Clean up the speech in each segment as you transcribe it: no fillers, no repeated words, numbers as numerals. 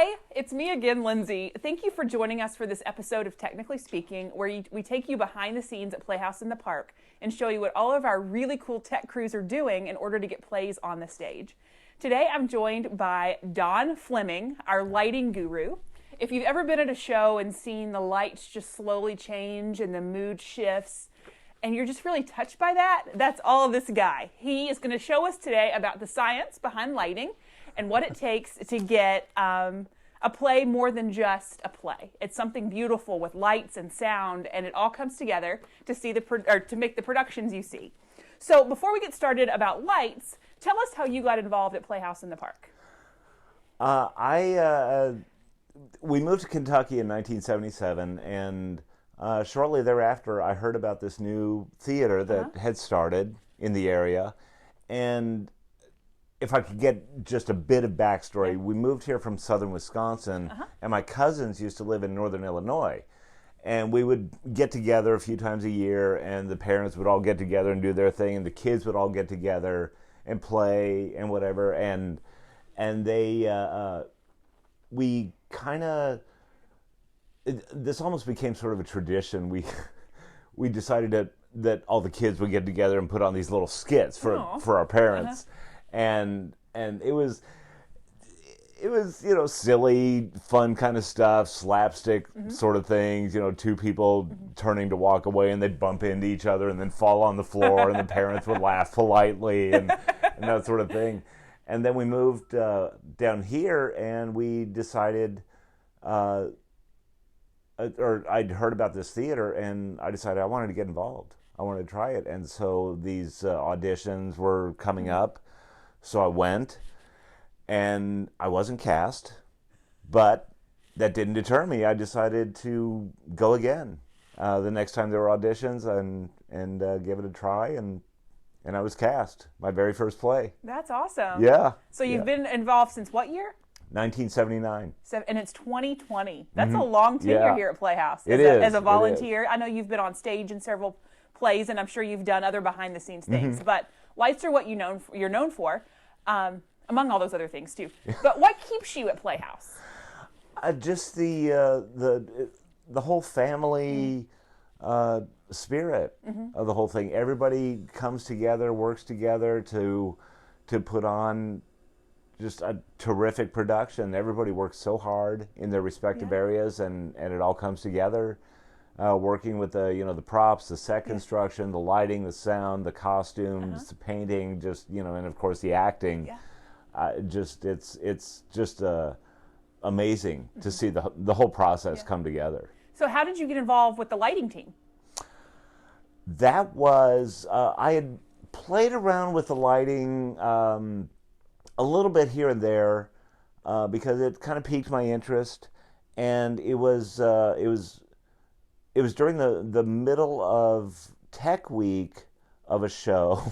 Hi, it's me again, Lindsay. Thank you for joining us for this episode of Technically Speaking, where we take you behind the scenes at Playhouse in the Park and show you what all of our really cool tech crews are doing in order to get plays on the stage. Today I'm joined by Don Fleming, our lighting guru. If you've ever been at a show and seen the lights just slowly change and the mood shifts, and you're just really touched by that, that's all of this guy. He is going to show us today about the science behind lighting and what it takes to get a play more than just a play. It's something beautiful with lights and sound, and it all comes together to make the productions you see. So before we get started about lights, tell us how you got involved at Playhouse in the Park. We moved to Kentucky in 1977, and shortly thereafter I heard about this new theater that had started in the area. And if I could get just a bit of backstory, we moved here from southern Wisconsin, and my cousins used to live in northern Illinois. And we would get together a few times a year, and the parents would all get together and do their thing, and the kids would all get together and play and whatever. And we kind of, this almost became sort of a tradition. We decided that all the kids would get together and put on these little skits for our parents. And it was silly, fun kind of stuff, slapstick sort of things, two people turning to walk away and they'd bump into each other and then fall on the floor and the parents would laugh politely and that sort of thing. And then we moved down here and we decided, or I'd heard about this theater and I decided I wanted to get involved. I wanted to try it. And so these auditions were coming up. So I went, and I wasn't cast, but that didn't deter me. I decided to go again the next time there were auditions and give it a try, and I was cast. My very first play. That's awesome. Yeah. So you've been involved since what year? 1979. And it's 2020. That's a long tenure here at Playhouse. As a volunteer. I know you've been on stage in several plays, and I'm sure you've done other behind-the-scenes things, but lights are what you're known for. Among all those other things too. But what keeps you at Playhouse? Just the whole family spirit of the whole thing. Everybody comes together, works together to put on just a terrific production. Everybody works so hard in their respective areas, and it all comes together. Working with the props, the set construction, the lighting, the sound, the costumes, the painting, and of course the acting. It's just amazing to see the whole process come together. So how did you get involved with the lighting team? That was I had played around with the lighting a little bit here and there because it kind of piqued my interest, and it was during the middle of Tech Week of a show,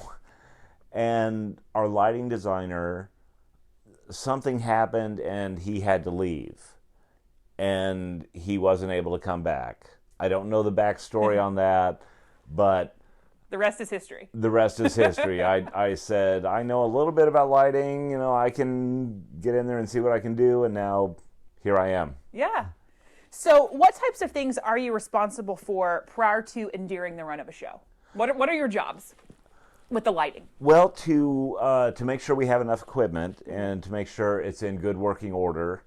and our lighting designer, something happened and he had to leave, and he wasn't able to come back. I don't know the backstory on that, but the rest is history. The rest is history. I said, I know a little bit about lighting, I can get in there and see what I can do, and now here I am. Yeah. So what types of things are you responsible for prior to and during the run of a show? What are your jobs with the lighting? Well, to make sure we have enough equipment and to make sure it's in good working order,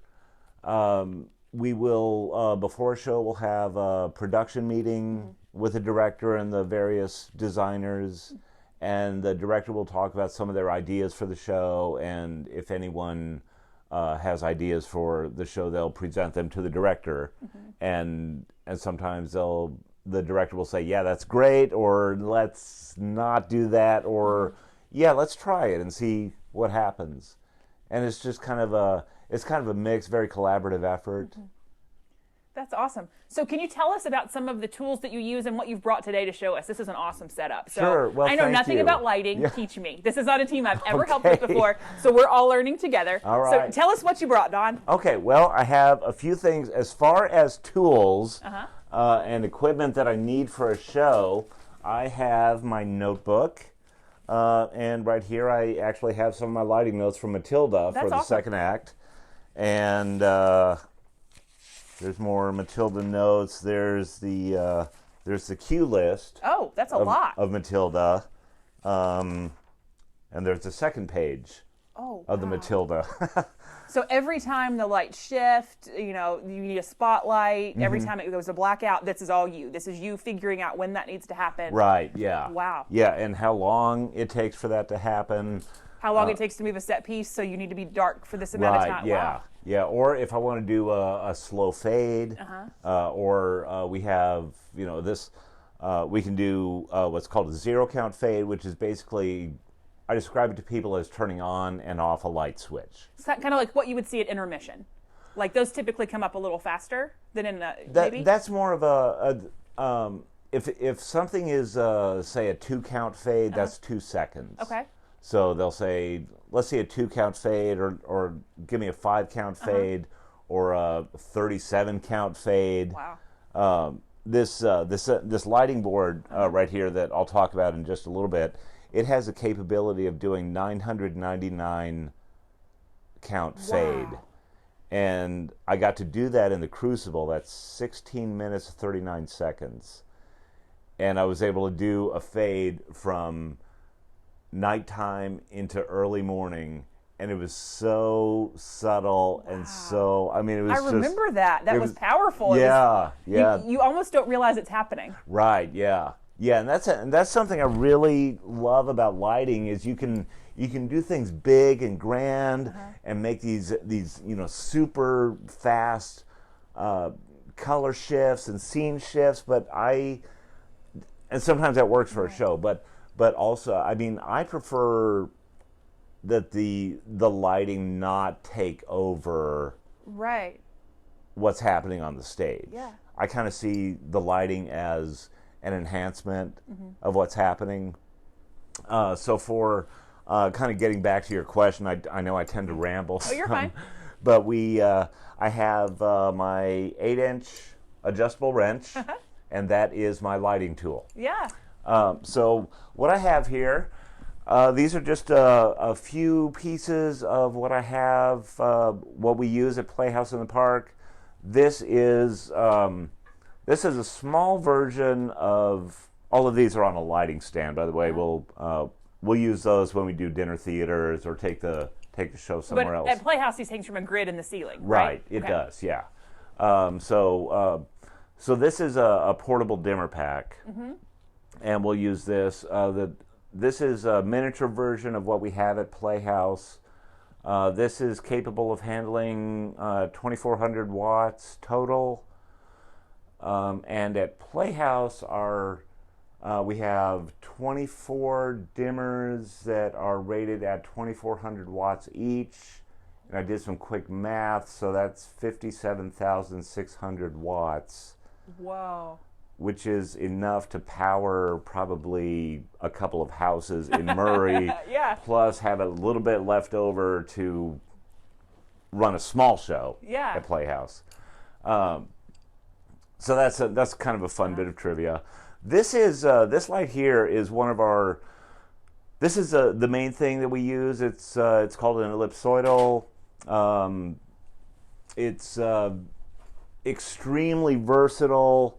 we will, before a show, we'll have a production meeting with the director and the various designers, and the director will talk about some of their ideas for the show, and if anyone has ideas for the show, they'll present them to the director, and sometimes the director will say, yeah, that's great, or let's not do that, or yeah, let's try it and see what happens. And it's just kind of a mixed, very collaborative effort. That's awesome. So can you tell us about some of the tools that you use and what you've brought today to show us? This is an awesome setup. So sure. Well, I know nothing about lighting. Teach me. This is not a team I've ever helped with before, so we're all learning together. All right. So tell us what you brought, Don. Okay. Well, I have a few things as far as tools and equipment that I need for a show. I have my notebook, and right here I actually have some of my lighting notes from Matilda for the second act. And there's more Matilda notes. There's the cue list. Oh, that's a lot. Of Matilda. And there's the second page of the Matilda. So every time the lights shift, you need a spotlight. Every time it goes to blackout, this is all you. This is you figuring out when that needs to happen. Right, yeah. Wow. Yeah, and how long it takes for that to happen. How long it takes to move a set piece, so you need to be dark for this amount of time. Yeah. Wow. Yeah, or if I want to do a slow fade, or we have, this, we can do what's called a 0 count fade, which is basically, I describe it to people as turning on and off a light switch. It's kind of like what you would see at intermission. Like those typically come up a little faster than in maybe? That's more of if something is, say, a 2 count fade, that's 2 seconds. Okay. So they'll say, let's see a 2 count fade, or give me a 5 count fade, or a 37 count fade. Wow. This lighting board right here that I'll talk about in just a little bit, it has the capability of doing 999 count fade. And I got to do that in the Crucible. That's 16 minutes 39 seconds. And I was able to do a fade from nighttime into early morning, and it was so subtle and so, it was I remember that. That was powerful. Yeah, yeah. You almost don't realize it's happening. Right, yeah. Yeah, and that's something I really love about lighting is you can do things big and grand and make these super fast color shifts and scene shifts, and sometimes that works for a show, but also, I prefer that the lighting not take over what's happening on the stage. Yeah. I kind of see the lighting as an enhancement of what's happening. So for kind of getting back to your question, I know I tend to ramble. Oh, you're fine. But I have my 8-inch adjustable wrench, and that is my lighting tool. Yeah. So what I have here, these are just a few pieces of what I have, what we use at Playhouse in the Park. This is a small version of, all of these are on a lighting stand, by the way. We'll use those when we do dinner theaters or take the show somewhere else. At Playhouse, these hangs from a grid in the ceiling, right? It does, yeah. So this is a portable dimmer pack. And we'll use this. This is a miniature version of what we have at Playhouse. This is capable of handling 2,400 watts total. And at Playhouse, we have 24 dimmers that are rated at 2,400 watts each. And I did some quick math, so that's 57,600 watts. Whoa. Which is enough to power probably a couple of houses in Murray, plus have a little bit left over to run a small show at Playhouse. So that's kind of a fun bit of trivia. This light here is one of our. This is the main thing that we use. It's called an ellipsoidal. It's extremely versatile.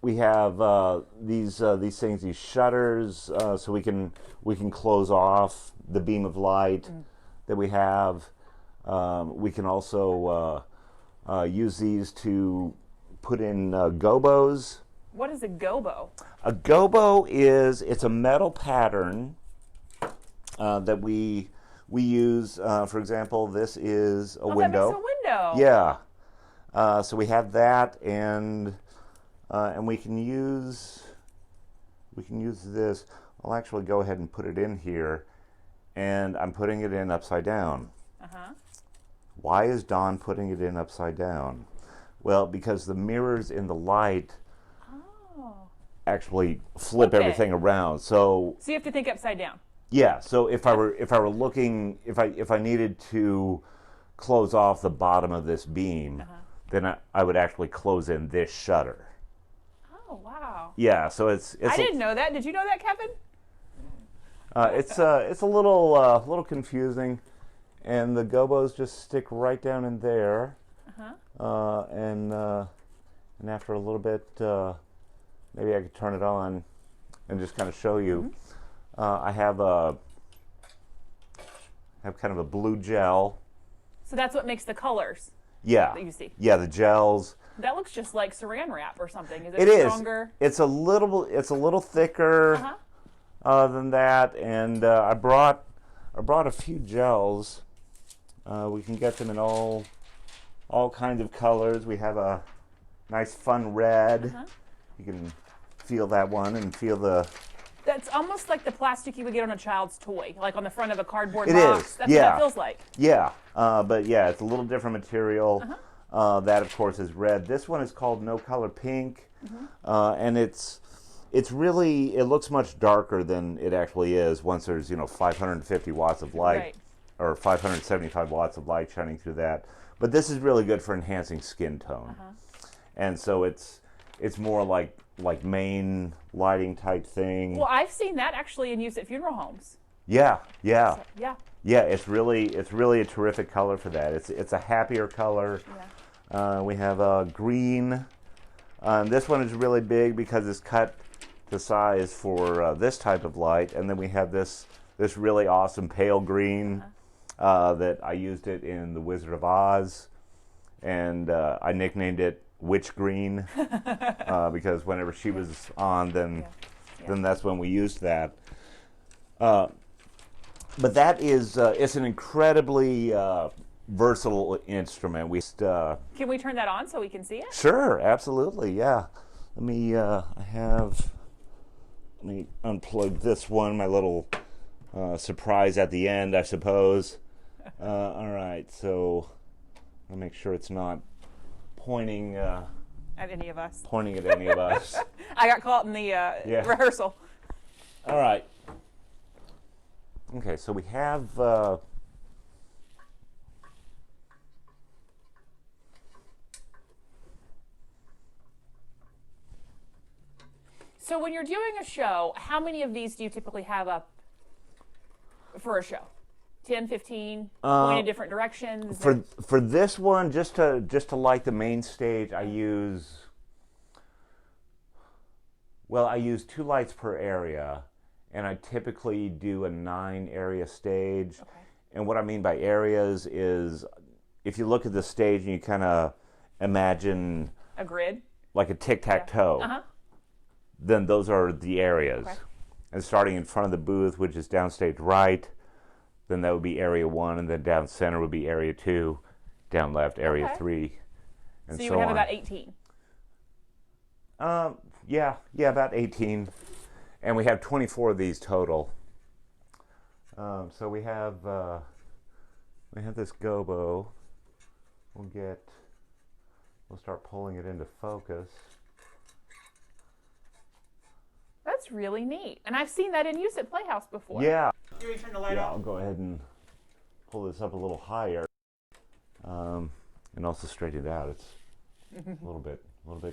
We have these things, these shutters, so we can close off the beam of light that we have. We can also use these to put in gobos. What is a gobo? A gobo it's a metal pattern that we use. For example, this is a window. That makes a window. Yeah. So we have that, and we can use this. I'll actually go ahead and put it in here, and I'm putting it in upside down. Why is Dawn putting it in upside down? Well, because the mirrors in the light actually flip everything around. So you have to think upside down. Yeah. So if I were looking, if I needed to close off the bottom of this beam, then I would actually close in this shutter. Oh wow. Yeah. So it's I didn't know that. Did you know that, Kevin? It's a little confusing. And the gobos just stick right down in there. And after a little bit, maybe I could turn it on and just kind of show you. I have kind of a blue gel. So that's what makes the colors. Yeah. That you see. Yeah, the gels. That looks just like saran wrap or something. Is It it is. stronger? It's a little thicker than that, and I brought a few gels. We can get them in all kinds of colors. We have a nice fun red. You can feel that one and feel the. That's almost like the plastic you would get on a child's toy, like on the front of a cardboard It box. is. That's Yeah. what it feels like. Yeah, but yeah, it's a little different material. That, of course, is red. This one is called No Color Pink, and it's really, it looks much darker than it actually is once there's 550 watts of light, Right. or 575 watts of light shining through that. But this is really good for enhancing skin tone, and so it's more like main lighting type thing. Well, I've seen that actually in use at funeral homes. Yeah. So, yeah. Yeah, it's really a terrific color for that. It's a happier color. We have green. This one is really big because it's cut to size for this type of light. And then we have this really awesome pale green that I used it in The Wizard of Oz, and I nicknamed it Witch Green because whenever she was on, then that's when we used that. But that is, it's an incredibly versatile instrument. Can we turn that on so we can see it? Sure, absolutely, yeah. Let me unplug this one, my little surprise at the end, I suppose. All right, so I'll make sure it's not pointing at any of us. Pointing at any of us. I got caught in the rehearsal. All right. Okay, so we have So when you're doing a show, how many of these do you typically have up for a show? 10, 15, going in different directions? For this one, just to light the main stage, I use 2 lights per area, and I typically do a 9-area stage. Okay. And what I mean by areas is, if you look at the stage and you kind of imagine a grid, like a tic-tac-toe, then those are the areas. Okay. And starting in front of the booth, which is downstage right, then that would be area 1, and then down center would be area 2, down left area 3, and so you so would have on. about 18. Yeah, about 18, and we have 24 of these total. So we have this gobo. We'll start pulling it into focus. That's really neat, and I've seen that in use at Playhouse before. Yeah. Can we turn the light Yeah, off? I'll go ahead and pull this up a little higher, and also straighten it out. It's a little bit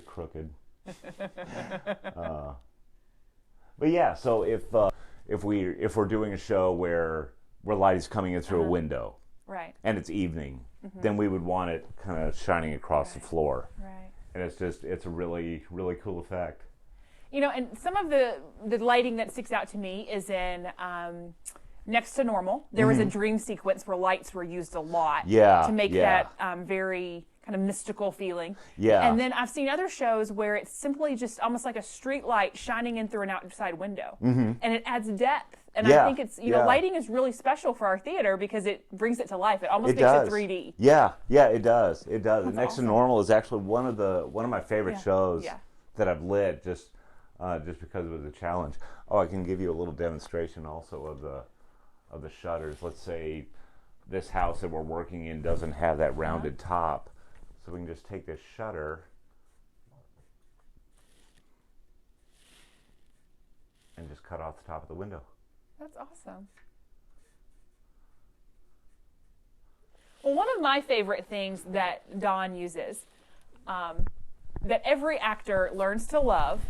crooked. But yeah, so if we're doing a show where light is coming in through a window, right, and it's evening, then we would want it kind of shining across the floor. Right. And it's a really, really cool effect. You know, and some of the lighting that sticks out to me is in Next to Normal. There was a dream sequence where lights were used a lot to make that very kind of mystical feeling. Yeah. And then I've seen other shows where it's simply just almost like a street light shining in through an outside window. And it adds depth. And I think it's, you know, lighting is really special for our theater because it brings it to life. It almost makes it 3D. Yeah, it does. It does. That's Next awesome. to Normal is actually one of my favorite shows Yeah. that I've lit just because it was a challenge. Oh, I can give you a little demonstration also of the shutters. Let's say this house that we're working in doesn't have that rounded top. So we can just take this shutter and just cut off the top of the window. That's awesome. Well, one of my favorite things that Don uses, that every actor learns to love,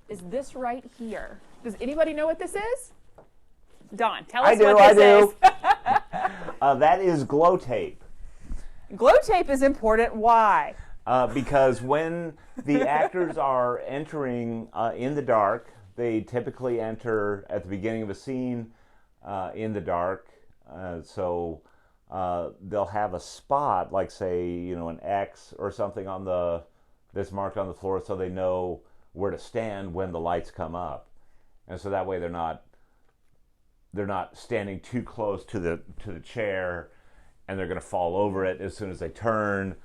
is this right here. Does anybody know what this is? Don, tell us what this is. That is glow tape. Glow tape is important. Why? Because when the actors are entering in the dark, they typically enter at the beginning of a scene in the dark. So they'll have a spot, like say, an X or something that's marked on the floor, so they know where to stand when the lights come up, and so that way they're not standing too close to the chair, and they're going to fall over it as soon as they turn,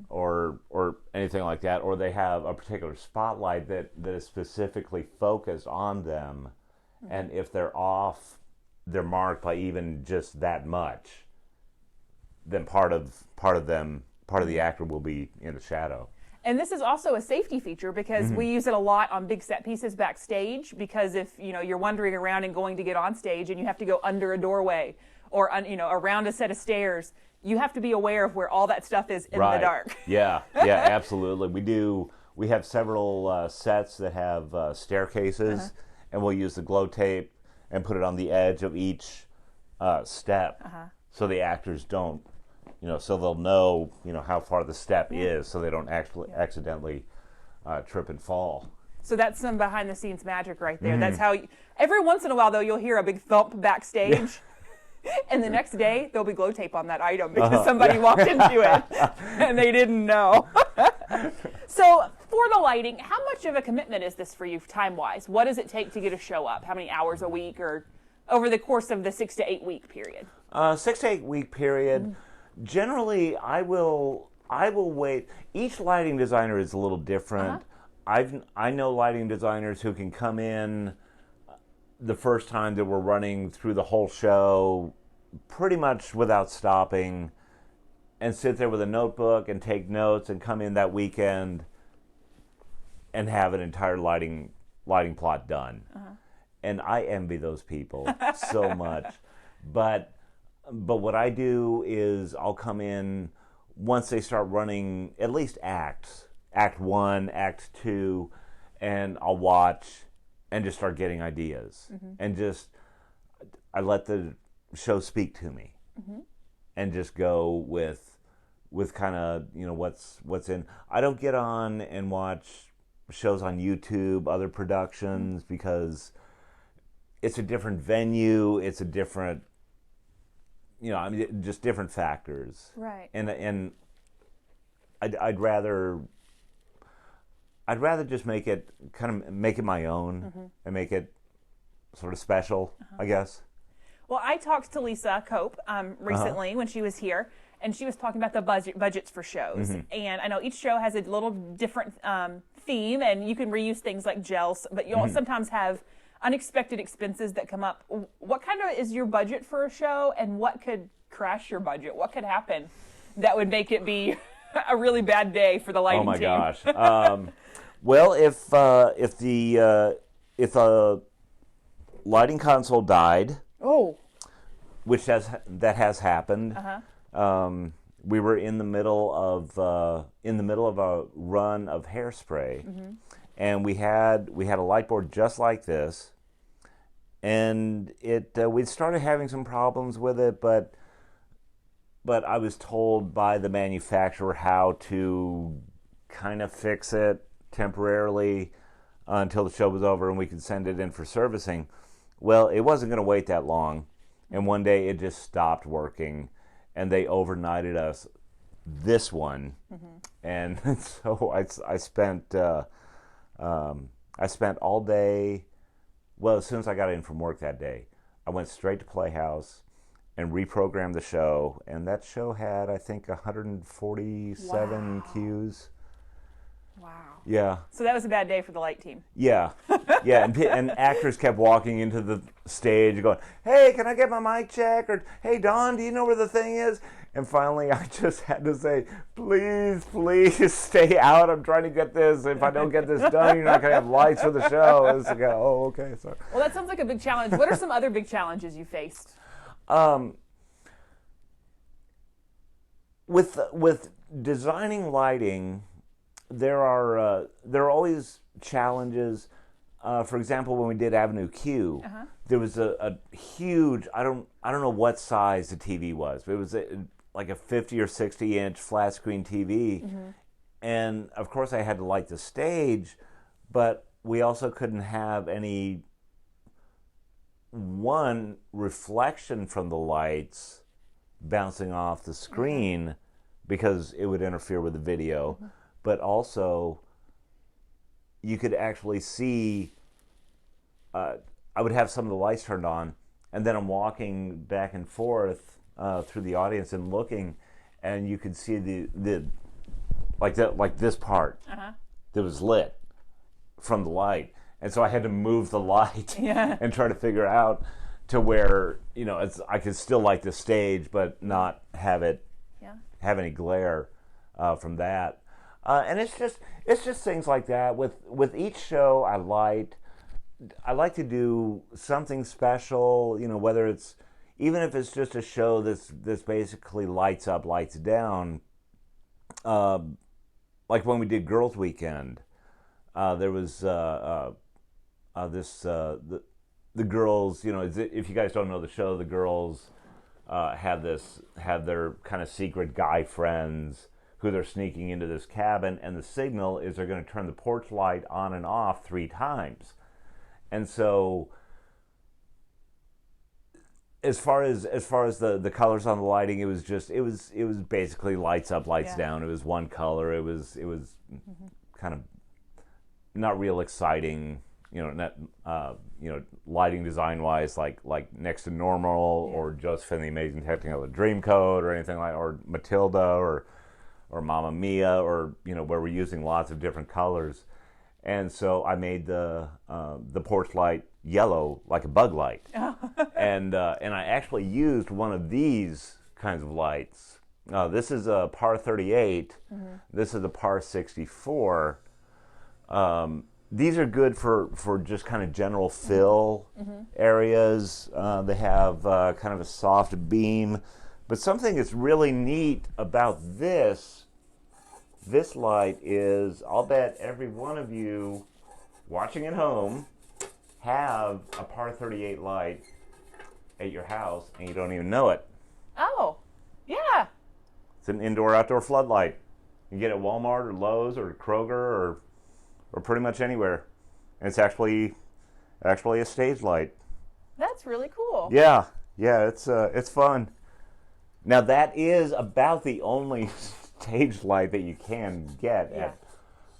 or anything like that. Or they have a particular spotlight that is specifically focused on them, and if they're off, they're marked by even just that much, then part of the actor will be in the shadow. And this is also a safety feature because we use it a lot on big set pieces backstage, because if you're wandering around and going to get on stage and you have to go under a doorway or around a set of stairs, you have to be aware of where all that stuff is in the dark. Yeah, absolutely. We have several sets that have staircases, and we'll use the glow tape and put it on the edge of each step, so the actors don't. So they'll know, how far the step is, so they don't actually accidentally trip and fall. So that's some behind-the-scenes magic right there. That's how, every once in a while, though, you'll hear a big thump backstage, and the next day, there'll be glow tape on that item because somebody walked into it, and they didn't know. So for the lighting, how much of a commitment is this for you time-wise? What does it take to get a show up? How many hours a week, or over the course of the 6 to 8 week period? 6 to 8 week period. Generally, I will wait. Each lighting designer is a little different. I know lighting designers who can come in the first time that we're running through the whole show pretty much without stopping, and sit there with a notebook and take notes and come in that weekend and have an entire lighting plot done. And I envy those people so much. But what I do is I'll come in once they start running at least acts, Act 1, Act 2, and I'll watch and just start getting ideas. And I let the show speak to me, and just go with kind of, what's in. I don't get on and watch shows on YouTube, other productions, because it's a different venue, it's a different, just different factors. Right. And I'd rather just make it my own, and make it sort of special, I guess. Well, I talked to Lisa Cope recently when she was here, and she was talking about the budgets for shows. And I know each show has a little different theme, and you can reuse things like gels, but you'll sometimes have unexpected expenses that come up. What kind of is your budget for a show, and what could crash your budget? What could happen that would make it be a really bad day for the lighting team? Oh my gosh. Well, if a lighting console died, which that has happened. We were in the middle of a run of Hairspray, and we had a light board just like this, and we started having some problems with it, but I was told by the manufacturer how to kind of fix it temporarily until the show was over and we could send it in for servicing. Well, it wasn't going to wait that long, and one day it just stopped working, and they overnighted us this one, and so I spent all day. Well, as soon as I got in from work that day, I went straight to Playhouse and reprogrammed the show, and that show had, I think, 147 cues. Wow. Yeah. So that was a bad day for the light team. Yeah. Yeah, and actors kept walking into the stage going, "Hey, can I get my mic check?" Or, "Hey, Don, do you know where the thing is?" And finally, I just had to say, please stay out. I'm trying to get this. If I don't get this done, you're not going to have lights for the show. I was like, oh, okay. Sorry. Well, that sounds like a big challenge. What are some other big challenges you faced? With designing lighting, there are always challenges. For example, when we did Avenue Q, there was a huge, I don't know what size the TV was, but it was like a 50 or 60 inch flat screen TV. And of course I had to light the stage, but we also couldn't have any reflection from the lights bouncing off the screen because it would interfere with the video. But also you could actually see, I would have some of the lights turned on, and then I'm walking back and forth through the audience and looking, and you could see the like this part that was lit from the light, and so I had to move the light and try to figure out to where I could still light the stage, but not have it have any glare from that. And it's just things like that. With each show, I like to do something special, whether it's, even if it's just a show that's basically lights up, lights down. Like when we did Girls Weekend, there was the girls, if you guys don't know the show, the girls have their kind of secret guy friends who they're sneaking into this cabin, and the signal is they're going to turn the porch light on and off 3 times. And so, as far as the colors on the lighting, it was basically lights up, lights down. It was one color. It was kind of not real exciting, lighting design wise, like Next to Normal or Josephine the Amazing Technicolor Dreamcoat or anything like, or Matilda or Mamma Mia, or where we're using lots of different colors. And so I made the porch light yellow, like a bug light, and I actually used one of these kinds of lights. This is a par 38. This is a par 64. These are good for just kind of general fill areas. They have kind of a soft beam, but something that's really neat about this light is, I'll bet every one of you watching at home have a par 38 light at your house and you don't even know it. Oh, yeah. It's an indoor-outdoor floodlight. You get it at Walmart or Lowe's or Kroger or pretty much anywhere. And it's actually a stage light. That's really cool. Yeah, it's fun. Now that is about the only stage light that you can get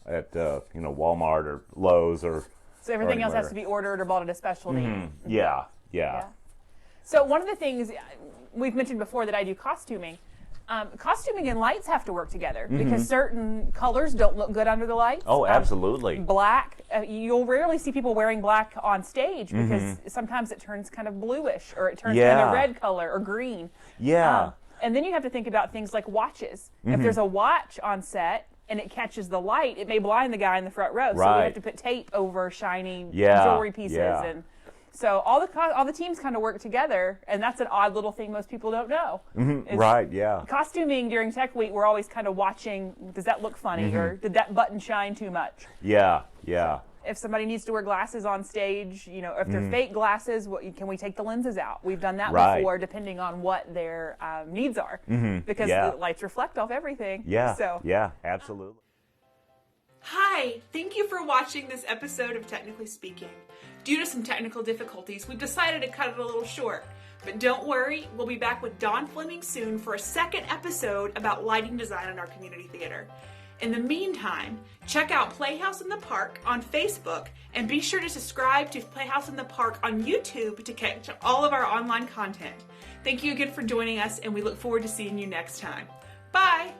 at Walmart or Lowe's or. So everything else has to be ordered or bought at a specialty. Yeah. So one of the things we've mentioned before that I do costuming. Costuming and lights have to work together because certain colors don't look good under the lights. Oh, absolutely. Black, you'll rarely see people wearing black on stage because sometimes it turns kind of bluish, or it turns kind of red color or green. Yeah. And then you have to think about things like watches. If there's a watch on set and it catches the light, it may blind the guy in the front row. So we have to put tape over shiny jewelry pieces. And so all the teams kind of work together, and that's an odd little thing most people don't know. Right, yeah. Costuming during Tech Week, we're always kind of watching, does that look funny, or did that button shine too much? Yeah. If somebody needs to wear glasses on stage, if they're fake glasses, can we take the lenses out? We've done that before, depending on what their needs are, because the lights reflect off everything. Yeah, absolutely. Hi, thank you for watching this episode of Technically Speaking. Due to some technical difficulties, we've decided to cut it a little short. But don't worry, we'll be back with Dawn Fleming soon for a second episode about lighting design in our community theater. In the meantime, check out Playhouse in the Park on Facebook, and be sure to subscribe to Playhouse in the Park on YouTube to catch all of our online content. Thank you again for joining us, and we look forward to seeing you next time. Bye!